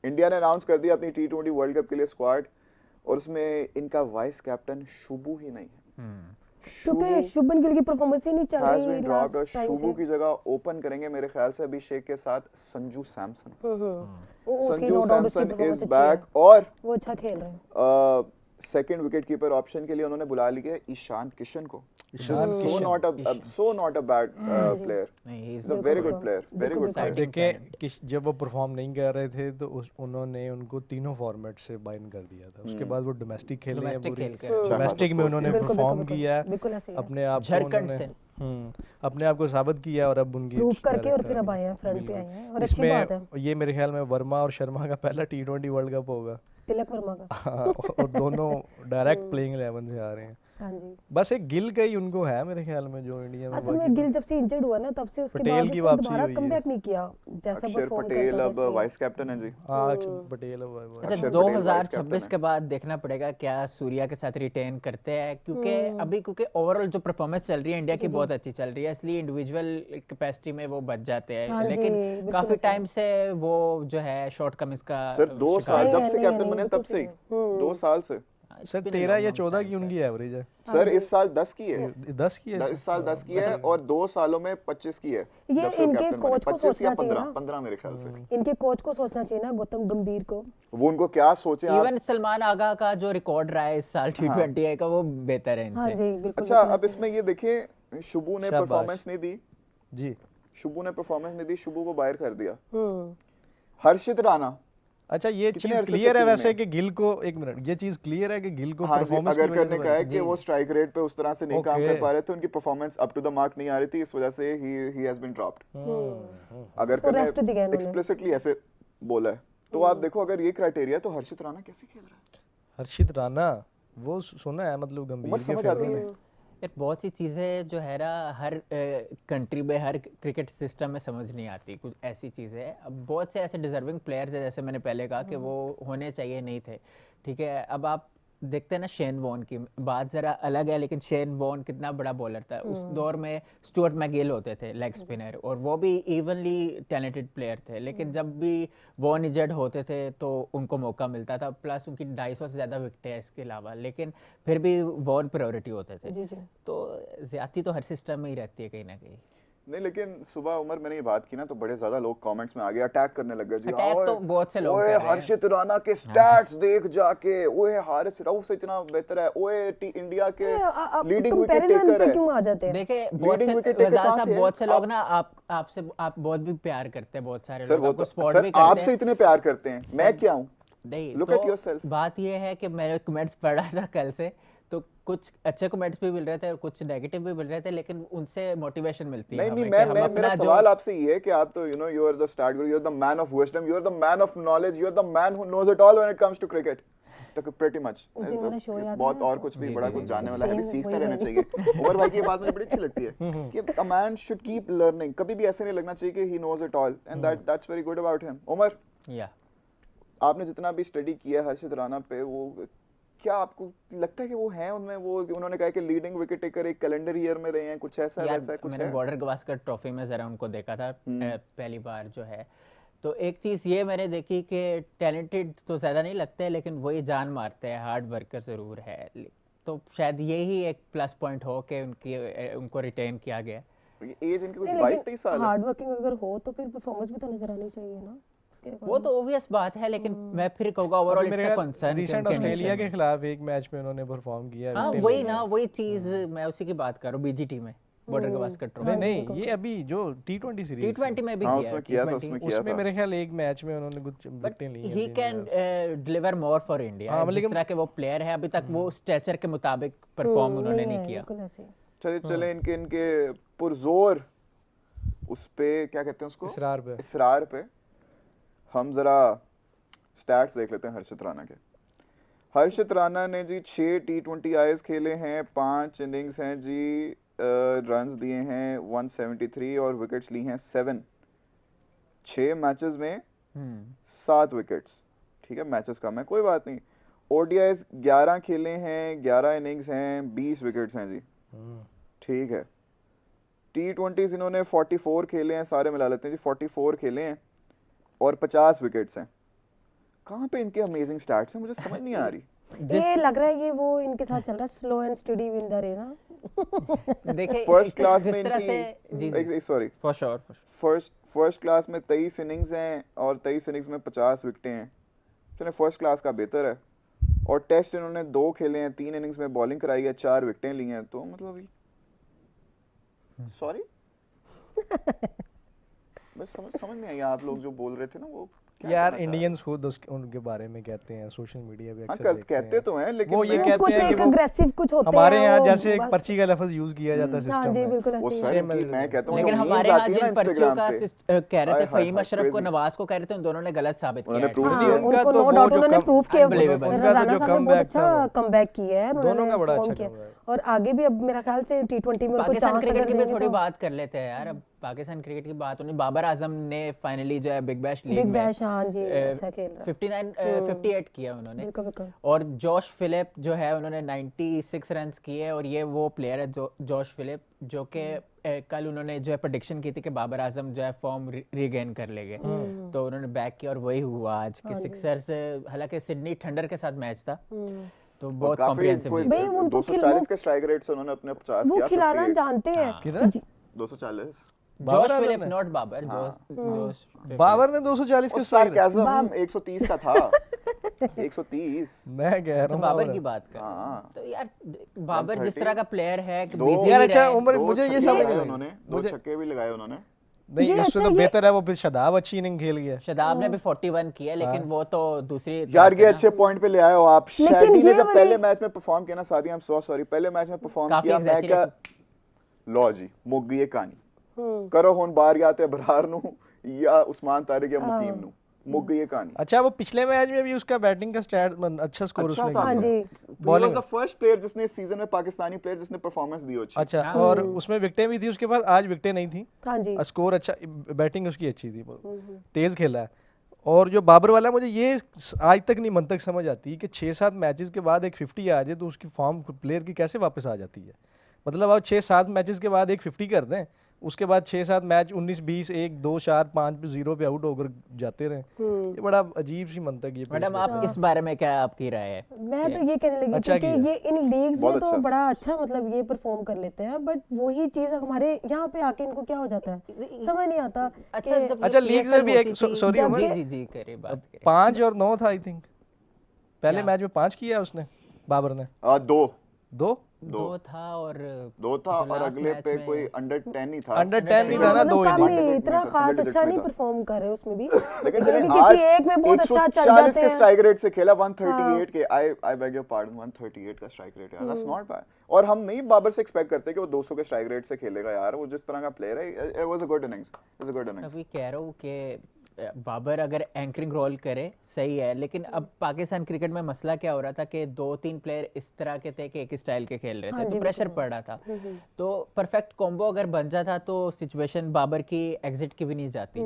India ने announce कर दिया अपनी T20 वर्ल्ड कप के लिए स्क्वाड, और उसमें इनका वाइस कैप्टन शुभू ही नहीं है। क्योंकि शुभमन गिल की परफॉर्मेंस ही नहीं चल हैज बीन रही ड्रॉप्ड, और लास्ट टाइम शुभू से। की जगह ओपन करेंगे मेरे ख्याल से अभिषेक के साथ संजू सैमसन। उसकी संजू नो डाउट उसकी सैमसन परफॉर्मेंस इज अच्छी है, बैक, और वो अच्छा खेल रहे हैं। सेकंड विकेट कीपर ऑप्शन के लिए उन्होंने बुला लिया है ईशान किशन को। Ishan so Kishan, not a bad player, नहीं, he is is a very good player, very good player. देखें जब वो परफॉर्म नहीं कर रहे थे तो उन्होंने उनको तीनों फॉर्मेट से बाइंड कर दिया था। उसके बाद वो डोमेस्टिक खेले हैं, डोमेस्टिक पूरी खेल के डोमेस्टिक में उन्होंने बिल्कुल, परफॉर्म बिल्कुल, किया है, बिल्कुल ऐसे ही है। अपने आप को झारखंड उन्होंने से अपने आप को साबित किया, और अब उनकी प्रूव करके और डायरेक्टर फिर अब है। आए हैं, फ्रंट पे बिल्कुल। आए हैं, और अच्छी बात है। इसमें ये मेरे ख्याल में वर्मा और शर्मा का पहला T20 वर्ल्ड कप होगा। तिलक वर्मा का। हाँ, और दोनों डायरेक्ट प्लेइंग 11 से आ रहे हैं। हाँ जी, बस एक गिल का ही उनको है मेरे ख्याल में, जो इंडिया में असल में गिल जब से इंजर्ड हुआ ना तब से उसके पटेल बाद की उसने वापसी दोबारा हुई है। कमबैक नहीं किया जैसा अक्षर परफॉर्म पटेल करता अब था वाइस कैप्टन है जी। हाँ, अक्षर पटेल अब अच्छा, अक्षर पटेल वाइस 2026 कैप्टन के बाद देखना पड़ेगा क्या सूर्या के साथ रिटेन करते हैं, क्योंकि अभी क्योंकि ओवरऑल जो परफॉर्मेंस चल रही है इंडिया की बहुत अच्छी चल रही है, इसलिए इंडिविजुअल कैपेसिटी में वो बच जाते हैं। हाँ जी, लेकिन बिल्कुल काफी ऐसे। टाइम से वो जो है शॉर्ट कमिंस का सर 2 साल नहीं जब है, से नहीं है, कैप्टन नहीं, बने बिल्कुल तब से ही, सही। 2 साल से। सर 13 या 14 की उनकी एवरेज है। सर इस साल 10 की है, 10 की है इस साल 10 की है, और 2 सालों में 25 की है। ये जब से इनके कैप्टन बने, कोच को 25 या सोचना चाहिए 15 ना। 15 मेरे ख्याल से। इनके कोच को सोचना चाहिए ना, गौतम गंभीर को। वो उनको क्या सोचे आप। इवन सलमान आगा का जो रिकॉर्ड रहा है इस साल T20 का, वो बेहतर है हाँ इनसे। जी, बिल्कुल। अच्छा, बिल्कुल अब ऐसे। इसमें ये देखिए, शुभू ने शाबाश। परफॉर्मेंस नहीं दी, जी। शुभू ने परफॉर्मेंस नहीं दी, शुभू को बाहर कर दिया। हम्म, हर्षित राणा, अच्छा, ये कितने चीज अरसे से क्लियर है टीम वैसे में? कि गिल को, एक मिनट, ये चीज क्लियर है कि गिल को हाँ जी, परफॉर्मेंस अगर करने का है कि जी, वो स्ट्राइक रेट पे उस तरह से नहीं काम Okay. कर पा रहे थे, उनकी performance up to the mark नहीं आ रही थी, इस वजह से ही हैज बीन ड्रॉप्ड। अगर उसको rest दिया करने इन्होंने। एक्सप्लिसिटली ऐसे बोला है, तो आप देखो अगर ये क्राइटेरिया, तो हर्षित राणा कैसे खेल रहा है? हर्षित राणा, वो सुना है मतलब गंभीर उम्र के समझ आती फेवरेट है। है। यार बहुत सी चीज़ें जो है ना हर कंट्री में, हर क्रिकेट सिस्टम में समझ नहीं आती, कुछ ऐसी चीज़ें हैं। अब बहुत से ऐसे डिजर्विंग प्लेयर्स हैं, जैसे मैंने पहले कहा कि वो होने चाहिए नहीं थे, ठीक है। अब आप देखते हैं ना शेन वॉन की बात ज़रा अलग है, लेकिन शेन वॉन कितना बड़ा बॉलर था उस दौर में। स्टुअर्ट मैगिल होते थे लेग स्पिनर, और वो भी इवनली टैलेंटेड प्लेयर थे, लेकिन जब भी वॉन इंजर्ड होते थे तो उनको मौका मिलता था, प्लस उनकी 250 से ज़्यादा विकेटें हैं इसके अलावा, लेकिन फिर भी वॉन प्रायोरिटी होते थे। जी जी। तो ज्यादती तो हर सिस्टम में ही रहती है कहीं ना कहीं। नहीं, लेकिन सुबह उमर मैंने ये बात की ना, तो बड़े ज्यादा लोग कमेंट्स में आ गए, अटैक करने लग गए जी। Attack ओए, तो बहुत से लोग ओए कर रहे हैं। हर्षित राणा के स्टैट्स देख जाके, ओए हारिस रऊफ से इतना बेहतर है, ओए इंडिया के लीडिंग विकेट कंपैरिजन टेकर पे है। क्यों आ जाते हैं? देखे बहुत Leading से wicket taker वजाल कहाँ साहब, से है? बहुत से लोग ना आप बहुत भी प्यार करते हैं, बहुत सारे सर लोग वो आपको तो सपोर्ट सर भी करते आपसे हैं। इतने प्यार करते हैं, मैं क्या हूँ? नहीं, Look तो at yourself. बात ये है कि मैंने कमेंट्स पढ़ा था कल से, तो कुछ अच्छे कमेंट्स भी मिल रहे थे और कुछ नेगेटिव भी मिल रहे थे, लेकिन उनसे मोटिवेशन मिलती है नहीं नहीं, हमें कि हम मैं अपना मेरा जो सवाल आपसे ये है कि आप तो you are the start guru, you are the man of wisdom, you are the man of knowledge, you are the man who knows it all when it comes to cricket. तो प्रीटी मच उस दिन वाला show याद है बहुत और आपको? कुछ भी बड़ा कुछ जानने वाला है, अभी Same, सीखता वही रहना वही। चाहिए। उमर भाई की ये बात मुझे बड़ी अच्छी लगती है कि a man should keep learning, कभी भी ऐसे नहीं लगना चाहिए कि he knows it all, and that's very good about him. Umar, या आपने जितना भी स्टडी किया हर्षित राणा पे, वो क्या आपको लगता है कि वो हैं उनमें, वो उन्होंने कहा कि लीडिंग विकेट टेकर एक कैलेंडर ईयर में रहे हैं, कुछ ऐसा यार वैसा कुछ मैंने है? बॉर्डर गवास्कर ट्रॉफी में जरा उनको देखा था पहली बार जो है, तो एक चीज़ ये मैंने देखी कि टैलेंटेड तो ज़्यादा नहीं लगते, लेकिन वही जान मारते हैं, हार्ड वर्कर ज़रूर है। तो शायद यही एक प्लस पॉइंट हो कि उनको रिटेन किया गया। ये एज इनकी कुछ नहीं, 22-23 साल है। हार्ड वर्किंग अगर हो तो फिर परफॉर्मेंस भी तो नजर आनी चाहिए ना उसके वो तो ऑब्वियस बात है, लेकिन मैं फिर कहूँगा ओवरऑल अभी मेरे इट्स अ ख्याल कंसर्न। रिसेंट ऑस्ट्रेलिया के खिलाफ एक मैच में उन्होंने परफॉर्म किया, हाँ विकेट वही लिए। ना, वही चीज़ मैं उसी की बात कर रहा हूँ, बीजीटी में बॉर्डर गवास्कर ट्रॉफी। नहीं नहीं, ये अभी जो T20 सीरीज T20 में भी हाँ, किया है, उसमें किया था, T20 उसमें किया उसमें था। मेरे ख्याल एक मैच में उन्होंने कुछ बट विकेटें ली हैं ही तीन कैन चार। Deliver more for India. हाँ, जिस लेकिन- तरह के वो प्लेयर है, अभी तक वो स्ट्रेचर के मुताबिक परफॉर्म उन्होंने नहीं किया। बिल्कुल ऐसे ही। चले चले इनके पुरजोर उस पे क्या कहते हैं उसको, इसरार पे। इसरार पे हम जरा स्टैट्स देख लेते हैं हर्षित राणा के। हर्षित राणा ने जी 6 T20 आईज खेले हैं, 5 इनिंग्स हैं जी, रन्स दिए हैं 173 और विकेट्स ली हैं 7। 6 मैचेस में 7 विकेट्स, ठीक है, मैचेस कम है कोई बात नहीं। ओडीआईज 11 खेले हैं, 11 इनिंग्स हैं, 20 विकेट्स हैं जी, ठीक है। T20s इन्होंने 44 खेले हैं, सारे मिला लेते हैं जी, 44 खेले हैं और 50 विकेट्स हैं। कहाँ पे इनके अमेजिंग स्टैट्स हैं, मुझे समझ नहीं आ रही। ये लग रहा है ये वो इनके साथ चल रहा है, slow and steady win the race. हाँ देखिए फर्स्ट क्लास जिस में तरह से जी इनकी sorry for sure first class में 23 इनिंग्स हैं और 23 इनिंग्स में 50 विकेटें हैं। चलिए फर्स्ट क्लास का बेहतर है। और टेस्ट इन्होंने 2 खेले हैं, 3 इनिंग्स में बॉलिंग कराई है, 4 विकेटें ली हैं, तो मतलब सॉरी बस समझ नहीं आई आप लोग जो बोल रहे थे ना वो क्या यार कहना चाह रहे इंडियंस खुद उनके बारे में कहते हैं, सोशल मीडिया पे हाँ, अक्सर देखते कहते हैं। तो हैं लेकिन वो ये मैं- कहते कुछ हैं कि एक वो अग्रेसिव कुछ होते हैं हमारे यहाँ वो जैसे एक बस- पर्ची का लफ्ज यूज किया जाता है हाँ सिस्टम जी में। बिल्कुल वो ऐसे ही सर है। Same की as मैं it कहता हूँ लेकिन जो हमारे memes यहाँ आती है ना जिन पर्चियों Instagram का पे, कह रहे थे हाय, हाय, फहीम हाय, अशरफ को crazy। नवाज को कह रहे थे, उन दोनों ने गलत साबित उन्होंने किया prove है। हाँ, किया। उनका उनको तो नो वो डाउट जो उन्होंने कम- प्रूव किया। Unbelievable। उनका तो रज़ाना जो साहब ने बहुत comeback था अच्छा वो। कमबैक किया है, दोनों उन्होंने का बड़ा perform अच्छा किया। comeback। और आगे भी अब मेरा ख्याल से T20 में उनको पाकिस्तान चांस क्रिकेट अगर की भी देंगे थोड़ी तो बात कर लेते हैं यार। अब पाकिस्तान क्रिकेट की बात होनी, बाबर आजम ने फाइनली जो है बिग बैश लीग बिग में बैश हाँ जी अच्छा खेल रहा है। 58 किया उन्होंने। बिल्कुल बिल्कुल। और जॉश फिलिप जो है उन्होंने 96 रन्स किए, और ये वो प्लेयर है जॉश फिलिप जो कि कल उन्होंने जो है प्रेडिक्शन की थी कि बाबर आजम जो है फॉर्म रीगेन कर लेंगे, तो उन्होंने बैक किया और वही हुआ आज के हाँ जी। सिक्सर्स। हालांकि सिडनी थंडर के साथ मैच था, तो और बहुत काफी कॉम्प्रिहेंसिव कोई जीत। भाई उनको 240 के स्ट्राइक रेट से उन्होंने अपने 50 वो किया, खिलाना 58, जानते हैं। हाँ। किधर? 240 बाबर जॉश आजम फिलिप ने? नॉट बाबर, हाँ। Josh Philip. बाबर ने 240 के और स्ट्राइक। sarcasm 130 का था 130। मैं कह रहा अच्छा, हूँ बाबर की बात कर रहे हैं। हाँ। तो यार बाबर जिस 130 तरह का प्लेयर है कि दो- busy यार भी अच्छा रहे। उम्र 2 मुझे ये छक्के समझ लगाए नहीं उन्होंने, 2 मुझे छक्के भी लगाए उन्होंने। नहीं ये इससे अच्छा तो ये- बेहतर है वो फिर शदाब अच्छी इनिंग खेल गया। शदाब ने भी 41 किया, लेकिन वो तो दूसरी यार बात ये है ना। अच्छे पॉइंट पे ले आए हो आप। लेकिन शैडी ने ये जब वाले- पहले मैच में परफॉर्म किया ना, सादी आई एम सो सॉरी, पहले मैच में परफॉर्म काफी किया, मैं क्या लो जी मुक गई ये कहानी करो हुन बाहर या ते बरार नु या उस्मान तारिक या मुकीम नु मुक गई ये कहानी। अच्छा वो पिछले मैच में भी उसका बैटिंग का स्टैट अच्छा स्कोर अच्छा उसने था। हाँ किया। जी He Bowling- was the first player जिसने इस सीजन में पाकिस्तानी प्लेयर जिसने परफॉर्मेंस दी हो अच्छी। अच्छा और उसमें विकेटें भी थी उसके पास, आज विकेटें नहीं थी। हाँ जी स्कोर अच्छा, बैटिंग उसकी अच्छी थी, तेज खेला है। और जो बाबर वाला मुझे ये आज तक नहीं मंतक समझ आती कि 6-7 मैचेस के बाद एक 50 आ जाए तो उसकी फॉर्म प्लेयर की कैसे वापस आ जाती है। मतलब आप 6-7 मैचेस के बाद एक 50 कर दें, उसके बाद 6-7 मैच 19-20 1 2 4 5 पे 0 पे आउट होकर जाते रहे। ये बड़ा अजीब सी मंतक ये मैडम पेश आप इस बारे में क्या आपकी राय है? मैं तो ये कहने लगी अच्छा थी कि किया। ये इन लीग्स बहुत में तो अच्छा। बड़ा अच्छा मतलब ये परफॉर्म कर लेते हैं, बट वही चीज हमारे यहाँ पे आके इनको क्या हो जाता है समझ नहीं आता अच्छा कि- जब अच्छा, ये लीग्स में भी होती एक- थी- sorry जब उमर, जी ये- जी जी करिए बात करिए। 5 और 9 था आई थिंक। पहले क्या? मैच में 5 किया उसने बाबर ने। 2 2 दो था और 2 था जो और last अगले match पे में- कोई अंडर 10 ही था। अंडर 10 नहीं था ना, मतलब 2 कम इनिंग। ही में इतना था, खास single digits अच्छा में नहीं था। परफॉर्म कर रहे उसमें भी लेकिन कभी चलें, भी आज किसी एक में बहुत अच्छा चल 140 जाते के हैं। स्ट्राइक रेट से खेला 138 के। आई बेग योर पार्डन 138 का स्ट्राइक रेट यार, दैट्स नॉट बैड। और हम नहीं बाबर से एक्सपेक्ट करते कि वो 200 के स्ट्राइक रेट से खेलेगा यार, वो जिस तरह का प्लेयर है, it was a good innings, it was a good innings. अभी कह रहा हूँ कि बाबर अगर एंकरिंग रोल करे सही है, लेकिन अब पाकिस्तान क्रिकेट में मसला क्या हो रहा था कि 2-3 प्लेयर इस तरह के थे कि एक स्टाइल के खेल रहे हाँ थे, जी, तो प्रेशर बिल्कुल। पड़ रहा था। तो परफेक्ट कॉम्बो अगर बन जाता तो सिचुएशन बाबर की एग्जिट की भी नहीं जाती।